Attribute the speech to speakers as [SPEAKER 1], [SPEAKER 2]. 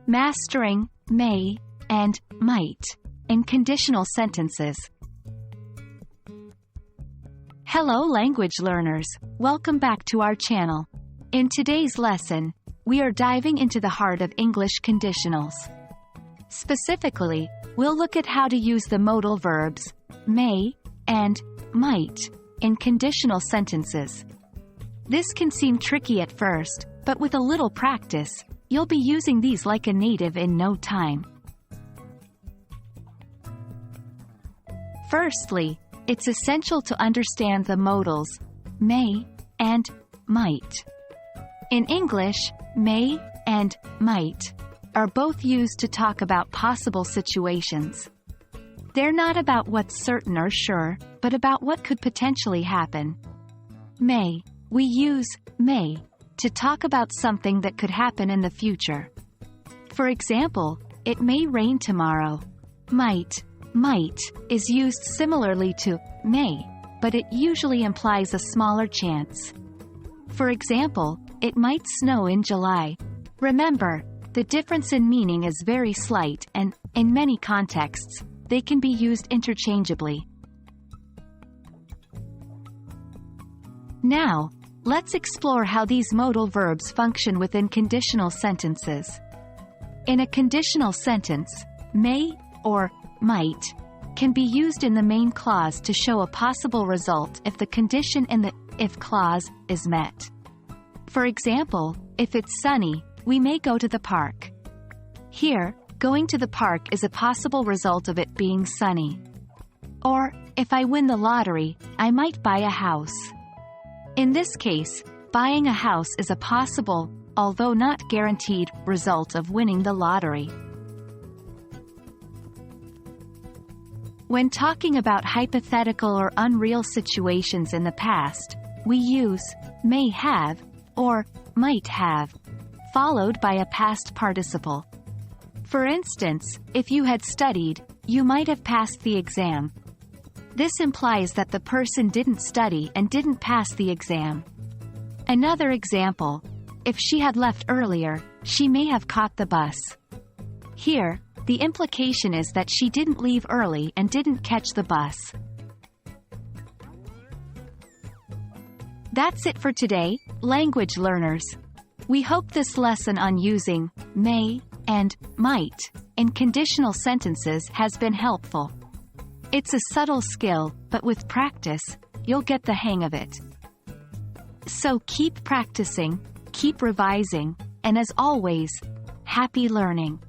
[SPEAKER 1] Mastering may and might in conditional sentences. Hello language learners, welcome back to our channel. In today's lesson, we are diving into the heart of English conditionals. Specifically, we'll look at how to use the modal verbs may and might in conditional sentences. This can seem tricky at first, but with a little practice, you'll be using these like a native in no time. Firstly, it's essential to understand the modals may and might. In English, may and might are both used to talk about possible situations. They're not about what's certain or sure, but about what could potentially happen. May. We use may to talk about something that could happen in the future. For example, it may rain tomorrow. Might is used similarly to may, but it usually implies a smaller chance. For example, it might snow in July. Remember, the difference in meaning is very slight and, in many contexts, they can be used interchangeably. Now, let's explore how these modal verbs function within conditional sentences. In a conditional sentence, may or might can be used in the main clause to show a possible result if the condition in the if clause is met. For example, if it's sunny, we may go to the park. Here, going to the park is a possible result of it being sunny. Or, if I win the lottery, I might buy a house. In this case, buying a house is a possible, although not guaranteed, result of winning the lottery. When talking about hypothetical or unreal situations in the past, we use may have or might have, followed by a past participle. For instance, if you had studied, you might have passed the exam. This implies that the person didn't study and didn't pass the exam. Another example, if she had left earlier, she may have caught the bus. Here, the implication is that she didn't leave early and didn't catch the bus. That's it for today, language learners. We hope this lesson on using may and might in conditional sentences has been helpful. It's a subtle skill, but with practice, you'll get the hang of it. So keep practicing, keep revising, and as always, happy learning.